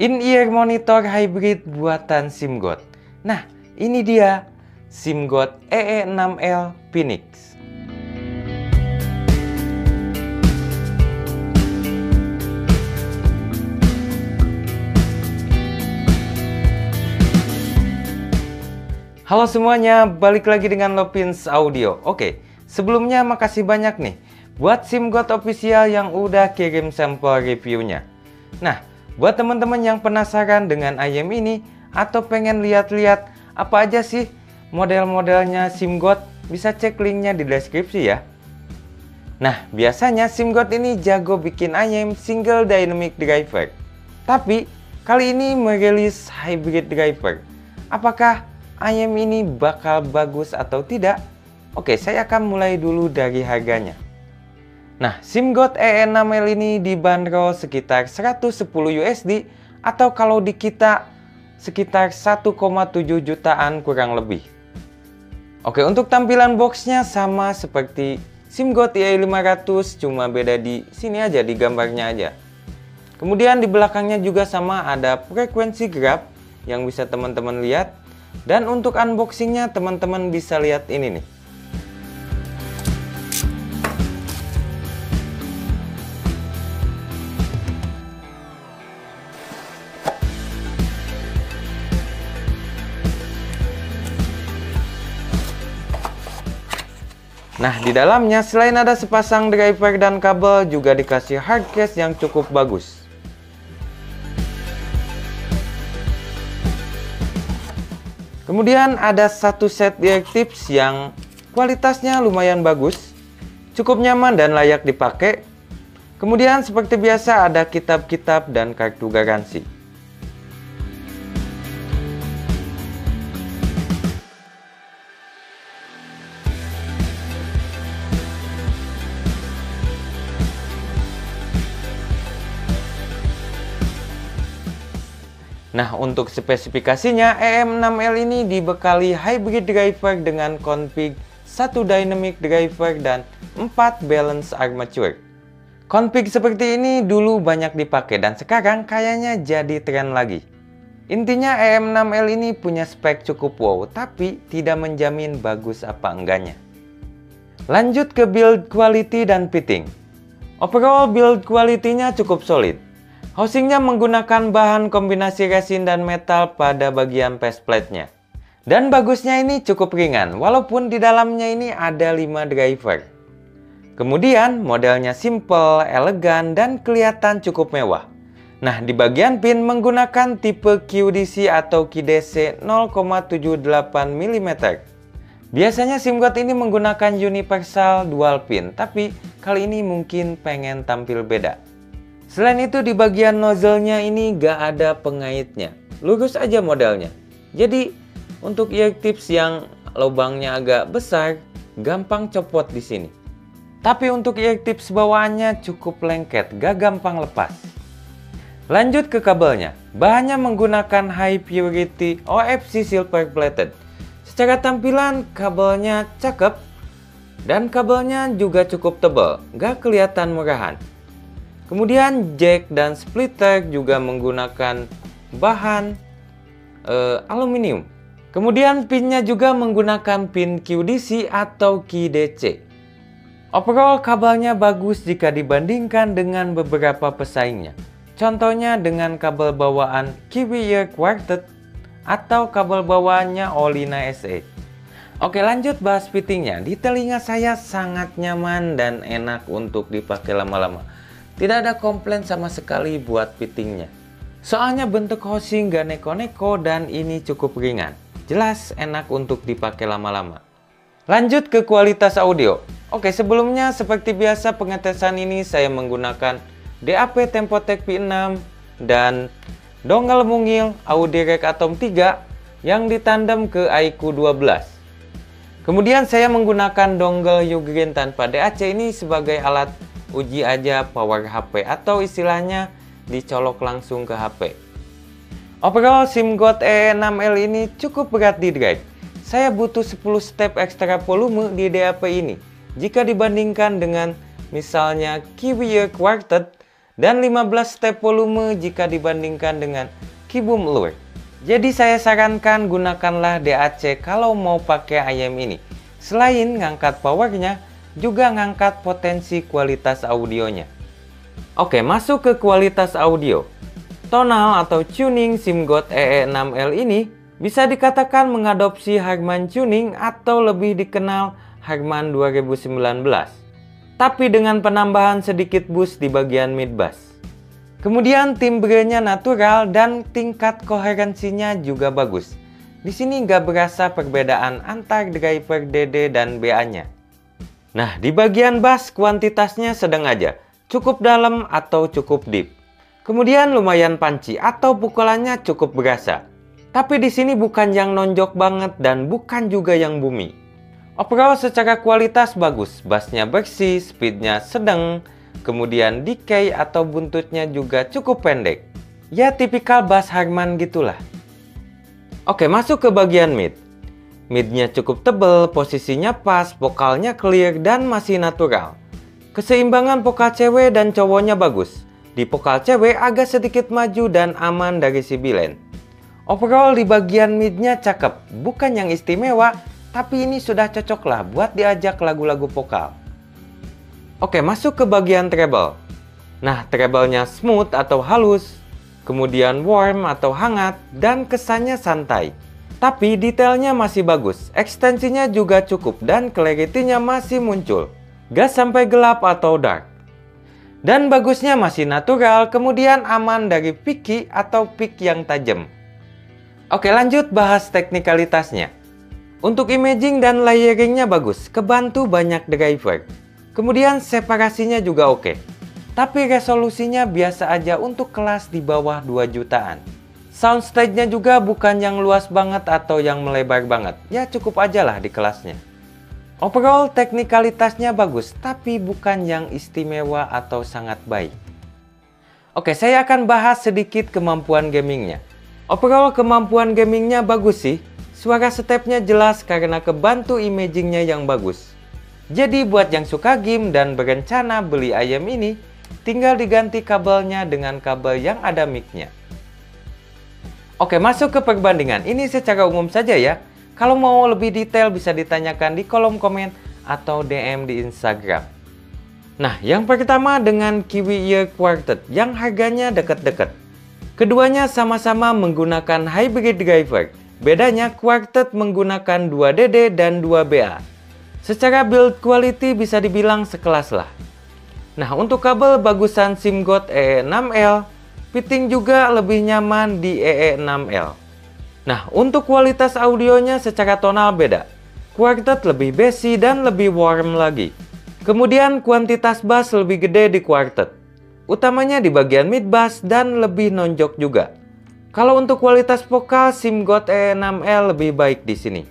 In-ear monitor hybrid buatan SIMGOT. Nah, ini dia SIMGOT EE6L Phoenix. Halo semuanya, balik lagi dengan Lopins Audio. Oke, sebelumnya makasih banyak nih buat SIMGOT official yang udah kirim sampel reviewnya. Nah, buat teman-teman yang penasaran dengan ayam ini atau pengen lihat-lihat apa aja sih model-modelnya SIMGOT, bisa cek linknya di deskripsi ya. Nah, biasanya SIMGOT ini jago bikin ayam single dynamic driver. Tapi kali ini merilis hybrid driver. Apakah ayam ini bakal bagus atau tidak? Oke, saya akan mulai dulu dari harganya. Nah, SIMGOT EE6L ini dibanderol sekitar 110 USD atau kalau di kita sekitar 1,7 jutaan kurang lebih. Oke, untuk tampilan boxnya sama seperti SIMGOT EA500, cuma beda di sini aja, di gambarnya aja. Kemudian di belakangnya juga sama, ada frekuensi grab yang bisa teman-teman lihat. Dan untuk unboxingnya teman-teman bisa lihat ini nih. Nah, di dalamnya selain ada sepasang driver dan kabel, juga dikasih hard case yang cukup bagus. Kemudian ada satu set ear tips yang kualitasnya lumayan bagus, cukup nyaman dan layak dipakai. Kemudian seperti biasa ada kitab-kitab dan kartu garansi. Nah, untuk spesifikasinya, EE6L ini dibekali hybrid driver dengan config 1 dynamic driver dan 4 balance armature. Config seperti ini dulu banyak dipakai dan sekarang kayaknya jadi tren lagi. Intinya EE6L ini punya spek cukup wow, tapi tidak menjamin bagus apa enggaknya. Lanjut ke build quality dan fitting. Overall build quality-nya cukup solid. Housingnya menggunakan bahan kombinasi resin dan metal pada bagian faceplate-nya. Dan bagusnya ini cukup ringan, walaupun di dalamnya ini ada 5 driver. Kemudian modelnya simple, elegan, dan kelihatan cukup mewah. Nah, di bagian pin menggunakan tipe QDC atau QDC 0,78 mm. Biasanya SIMGOT ini menggunakan universal dual pin, tapi kali ini mungkin pengen tampil beda. Selain itu di bagian nozzle-nya ini gak ada pengaitnya, lurus aja modelnya. Jadi untuk ear tips yang lubangnya agak besar, gampang copot di sini. Tapi untuk ear tips bawaannya cukup lengket, gak gampang lepas. Lanjut ke kabelnya, bahannya menggunakan high purity OFC silver plated. Secara tampilan kabelnya cakep dan kabelnya juga cukup tebal, gak kelihatan murahan. Kemudian jack dan splitter juga menggunakan bahan aluminium. Kemudian pinnya juga menggunakan pin QDC atau QDC. Overall kabelnya bagus jika dibandingkan dengan beberapa pesaingnya. Contohnya dengan kabel bawaan Kiwi Ear Quartet atau kabel bawaannya Olina SE. Oke, lanjut bahas fittingnya. Di telinga saya sangat nyaman dan enak untuk dipakai lama-lama. Tidak ada komplain sama sekali buat fittingnya. Soalnya bentuk housing gak neko-neko dan ini cukup ringan. Jelas enak untuk dipakai lama-lama. Lanjut ke kualitas audio. Oke, sebelumnya seperti biasa pengetesan ini saya menggunakan DAP Tempotec V6 dan dongle mungil Audirec Atom 3 yang ditandem ke iQOO 12. Kemudian saya menggunakan dongle Ugreen tanpa DAC ini sebagai alat uji aja power HP atau istilahnya dicolok langsung ke HP. Overall SIMGOT EE6L ini cukup berat di drive. Saya butuh 10 step ekstra volume di DAP ini jika dibandingkan dengan misalnya Kiwi Ear Quartet dan 15 step volume jika dibandingkan dengan Kiboom Lure. Jadi saya sarankan gunakanlah DAC kalau mau pakai ayam ini. Selain ngangkat powernya, juga ngangkat potensi kualitas audionya. Oke, masuk ke kualitas audio. Tonal atau tuning SIMGOT EE6L ini bisa dikatakan mengadopsi Harman tuning atau lebih dikenal Harman 2019. Tapi dengan penambahan sedikit boost di bagian mid bass. Kemudian timbrenya natural dan tingkat koherensinya juga bagus. Di sini nggak berasa perbedaan antar driver DD dan BA-nya. Nah, di bagian bass kuantitasnya sedang aja, cukup dalam atau cukup deep. Kemudian lumayan punchy atau pukulannya cukup berasa. Tapi di sini bukan yang nonjok banget dan bukan juga yang booming. Overall secara kualitas bagus, bassnya bersih, speednya sedang. Kemudian decay atau buntutnya juga cukup pendek. Ya tipikal bass Harman gitulah. Oke, masuk ke bagian mid. Midnya cukup tebal, posisinya pas, vokalnya clear dan masih natural. Keseimbangan vokal cewek dan cowoknya bagus. Di vokal cewek agak sedikit maju dan aman dari si Bilen. Overall di bagian midnya cakep, bukan yang istimewa, tapi ini sudah cocok lah buat diajak lagu-lagu vokal. Oke, masuk ke bagian treble. Nah, treble-nya smooth atau halus, kemudian warm atau hangat, dan kesannya santai. Tapi detailnya masih bagus, ekstensinya juga cukup, dan clarity-nya masih muncul. Gak sampai gelap atau dark. Dan bagusnya masih natural, kemudian aman dari picky atau peak yang tajam. Oke, lanjut bahas teknikalitasnya. Untuk imaging dan layeringnya bagus, kebantu banyak driver. Kemudian separasinya juga oke. Tapi resolusinya biasa aja untuk kelas di bawah 2 jutaan. Soundstage-nya juga bukan yang luas banget atau yang melebar banget. Ya cukup aja lah di kelasnya. Overall teknikalitasnya bagus, tapi bukan yang istimewa atau sangat baik. Oke, saya akan bahas sedikit kemampuan gamingnya. Overall kemampuan gamingnya bagus sih. Suara stepnya jelas karena kebantu imagingnya yang bagus. Jadi buat yang suka game dan berencana beli ayam ini, tinggal diganti kabelnya dengan kabel yang ada mic-nya. Oke, masuk ke perbandingan. Ini secara umum saja ya. Kalau mau lebih detail bisa ditanyakan di kolom komen atau DM di Instagram. Nah, yang pertama dengan Kiwi Ear Quartet yang harganya deket-deket. Keduanya sama-sama menggunakan hybrid driver. Bedanya Quartet menggunakan 2DD dan 2BA. Secara build quality bisa dibilang sekelas lah. Nah, untuk kabel bagusan SIMGOT EE6L, fitting juga lebih nyaman di EE6L. Nah, untuk kualitas audionya secara tonal beda. Quartet lebih bassy dan lebih warm lagi. Kemudian kuantitas bass lebih gede di Quartet. Utamanya di bagian mid bass dan lebih nonjok juga. Kalau untuk kualitas vokal, SIMGOT EE6L lebih baik di sini.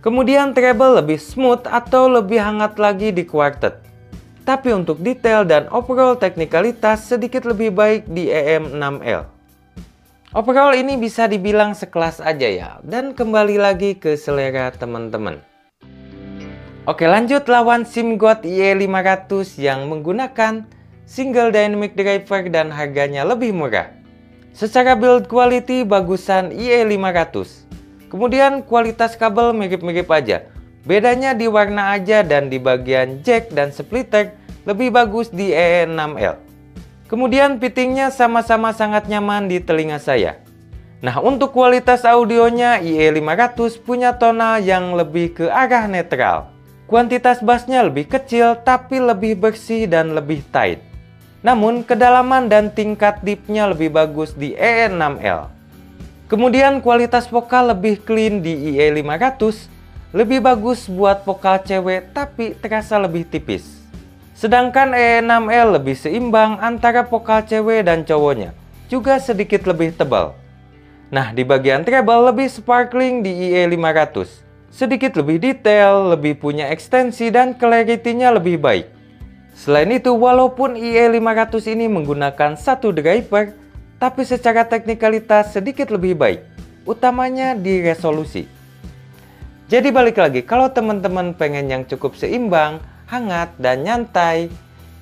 Kemudian treble lebih smooth atau lebih hangat lagi di Quartet. Tapi untuk detail dan overall teknikalitas sedikit lebih baik di EM6L. Overall ini bisa dibilang sekelas aja ya. Dan kembali lagi ke selera teman-teman. Oke, lanjut lawan SIMGOT IE500 yang menggunakan single dynamic driver dan harganya lebih murah. Secara build quality bagusan IE500. Kemudian kualitas kabel mirip-mirip aja. Bedanya di warna aja dan di bagian jack dan splitter lebih bagus di EE6L. Kemudian fittingnya sama-sama sangat nyaman di telinga saya. Nah, untuk kualitas audionya IE500 punya tonal yang lebih ke arah netral. Kuantitas bassnya lebih kecil tapi lebih bersih dan lebih tight. Namun kedalaman dan tingkat deepnya lebih bagus di EE6L. Kemudian kualitas vokal lebih clean di IE500, lebih bagus buat vokal cewek tapi terasa lebih tipis. Sedangkan EE6L lebih seimbang antara vokal cewek dan cowoknya, juga sedikit lebih tebal. Nah, di bagian treble lebih sparkling di IE500, sedikit lebih detail, lebih punya ekstensi dan clarity-nya lebih baik. Selain itu, walaupun IE500 ini menggunakan satu driver, tapi secara teknikalitas sedikit lebih baik, utamanya di resolusi. Jadi balik lagi, kalau teman-teman pengen yang cukup seimbang, hangat, dan nyantai,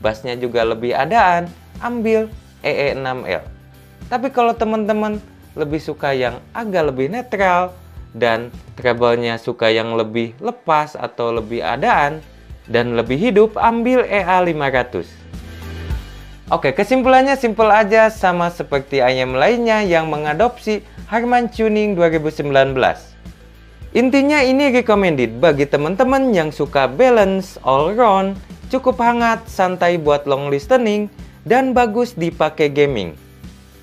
bassnya juga lebih adaan, ambil EE6L. Tapi kalau teman-teman lebih suka yang agak lebih netral dan treble-nya suka yang lebih lepas atau lebih adaan dan lebih hidup, ambil EA500. Oke, kesimpulannya simpel aja, sama seperti IM lainnya yang mengadopsi Harman Tuning 2019. Intinya ini recommended bagi teman-teman yang suka balance all round, cukup hangat, santai buat long listening, dan bagus dipakai gaming.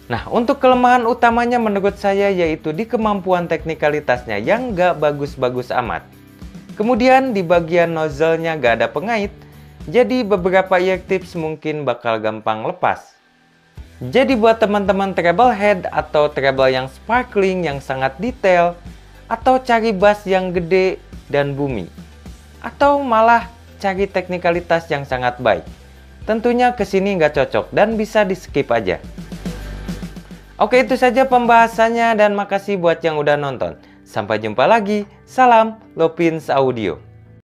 Nah, untuk kelemahan utamanya menurut saya yaitu di kemampuan teknikalitasnya yang gak bagus-bagus amat. Kemudian di bagian nozzle-nya gak ada pengait, jadi beberapa ear tips mungkin bakal gampang lepas. Jadi buat teman-teman treble head atau treble yang sparkling yang sangat detail, atau cari bass yang gede dan bumi, atau malah cari teknikalitas yang sangat baik, tentunya kesini nggak cocok dan bisa di skip aja. Oke, itu saja pembahasannya dan makasih buat yang udah nonton. Sampai jumpa lagi. Salam Lopins Audio.